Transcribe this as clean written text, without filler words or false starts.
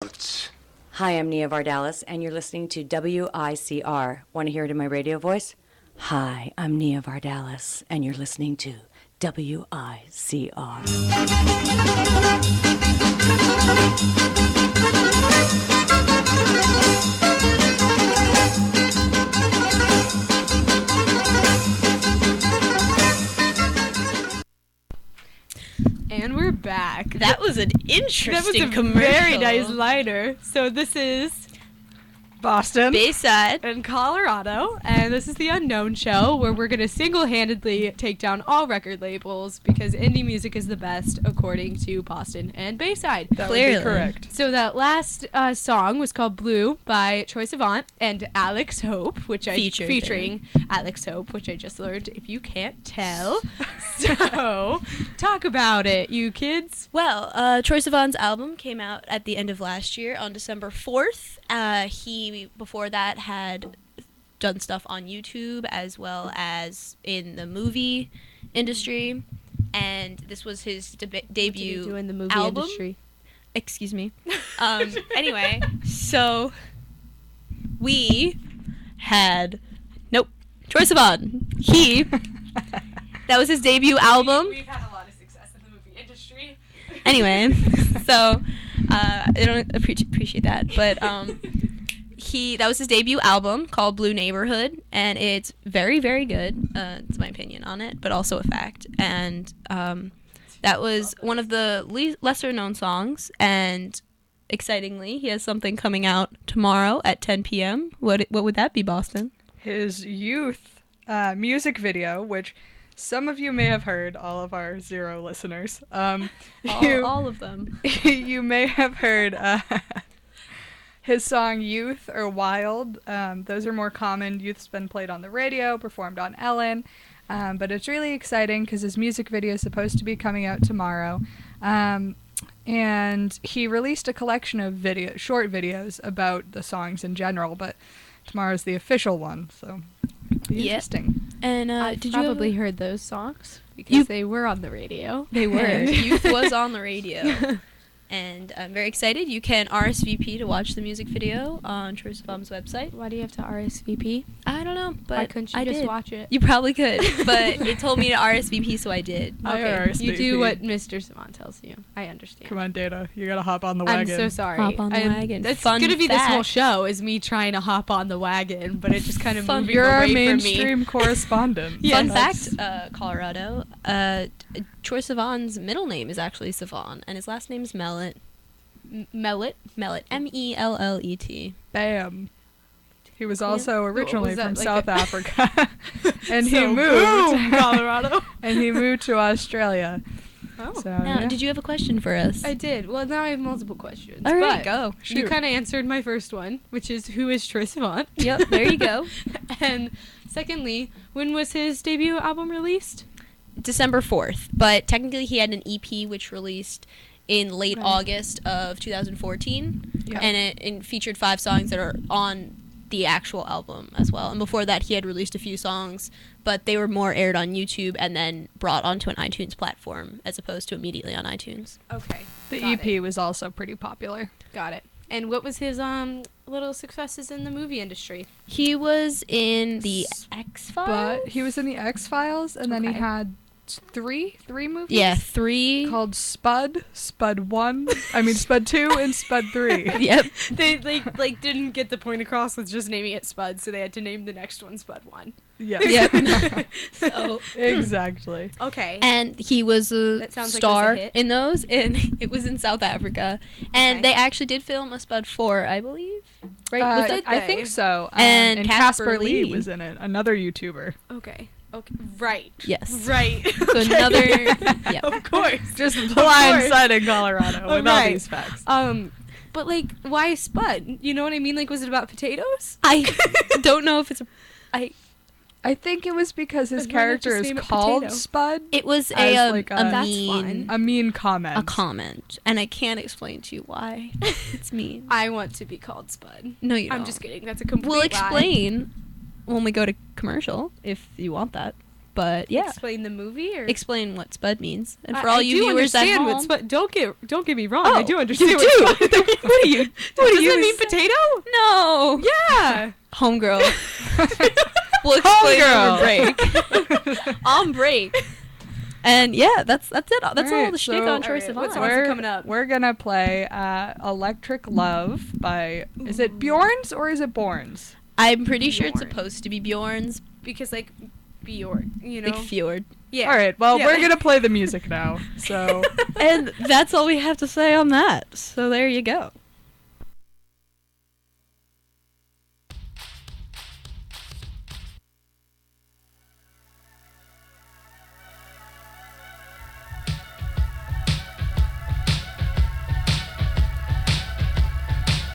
Hi, I'm Nia Vardalis, and you're listening to WICR. Want to hear it in my radio voice? Hi, I'm Nia Vardalis, and you're listening to WICR. And we're back. That was an interesting That was a commercial. very nice liner. So this is Boston, Bayside, in Colorado, and this is the Unknown Show, where we're going to single-handedly take down all record labels because indie music is the best, according to Boston and Bayside. that would Clearly. be correct. So that last song was called Blue by Troye Sivan and Alex Hope, featuring Alex Hope, which I just learned if you can't tell. So, talk about it, you kids. Well, Troye Sivan's album came out at the end of last year on December 4th. He, before that, had done stuff on YouTube as well as in the movie industry. And this was his debut do in the movie album. industry? Excuse me. Anyway, so we had... Nope. Troye Sivan. That was his debut album. We've had a lot of success in the movie industry. Anyway, so I don't appreciate that, but that was his debut album called Blue Neighborhood, and it's very, very good. It's my opinion on it, but also a fact. And that was one of the lesser known songs, and excitingly, he has something coming out tomorrow at 10 p.m. What would that be, Boston? His youth music video, which some of you may have heard, all of our 0 listeners. All of them. You may have heard his song Youth or Wild. Those are more common. Youth's been played on the radio, performed on Ellen. But it's really exciting because his music video is supposed to be coming out tomorrow. And he released a collection of short videos about the songs in general, but tomorrow's the official one, so it'll be interesting. And I've did probably you heard those songs because they were on the radio. They were. Youth was on the radio. And I'm very excited. You can RSVP to watch the music video on Troye Sivan's website. Why do you have to RSVP? I don't know, but Why couldn't you I just did. watch it? You probably could, but it told me to RSVP, so I did. I Okay, you RSVP. do what Mr. Sivan tells you. I understand. Come on, Data. You gotta hop on the I'm wagon. so sorry. Hop on the wagon. That's Fun gonna be this whole fact. show is me trying to hop on the wagon, but it just kind of moving You're our away from me. mainstream correspondent. Fun That's- fact, Colorado, Troye Sivan's middle name is actually Sivan, and his last name is Mellet. Mellet. Mellet. Mellet. Bam. He was also Was originally that from like South a- Africa. And he So, moved boom, Colorado. and he moved to Australia. Oh. So Now, yeah. did you have a question for us? I did. Well, now I have multiple questions. All right, but go. You Shoot. kind of answered my first one, which is who is Troye Sivan? Yep, there you go. And secondly, when was his debut album released? December 4th, but technically he had an EP which released in late Right. August of 2014, Yeah. and it featured 5 songs that are on the actual album as well. And before that, he had released a few songs, but they were more aired on YouTube and then brought onto an iTunes platform as opposed to immediately on iTunes. Okay. The got EP it. was also pretty popular. Got it. And what was his little successes in the movie industry? He was in the X-Files? But he was in the X-Files, and then he Okay. had three movies. Yeah, 3. Called Spud 1, Spud 2, and Spud 3. Yep. They didn't get the point across with just naming it Spud, so they had to name the next one Spud 1. Yeah. Yep. So, Exactly. Okay. and he was a That sounds like star it was a hit. in those, and it was in South Africa. And Okay. they actually did film a Spud 4, I believe. Right? Was did it? I they? think so. And Casper Casper Lee Lee. was in it, another YouTuber. Okay. Right. Yes. Right. So Okay. another. Yeah. Of course. Just course. blindsiding Colorado with all Right. these facts. But like, why Spud? You know what I mean? Like, was it about potatoes? I don't know if it's a. I think it was because his Why not character just is name it called Potato? Spud. It was As a, like a a- That's mean. fine. A mean comment. A comment. And I can't explain to you why. It's mean. I want to be called Spud. No, you don't. I'm just kidding. That's a complete We'll lie. explain when we go to commercial, if you want that. But yeah, Explain the movie or explain what Spud means, and for I all you do viewers at understand home. what Spud. Don't get me wrong. Oh, I do understand you what do. Spud. What are you? What Does are you? that mean potato? No. Yeah. Homegirl. We'll explain Homegirl. on break. On break. And yeah, that's it. That's all Alright, the shtick so- on Troye Alright, what Sivan. songs are coming up? We're gonna play "Electric Love" by. Is it Bjorn's or is it Born's? I'm pretty sure it's Bjorn. supposed to be Bjorn's. Because like Bjorn, you know. Big fjord. Yeah. All right. Well, Yeah. we're gonna play the music now. So. And that's all we have to say on that. So there you go.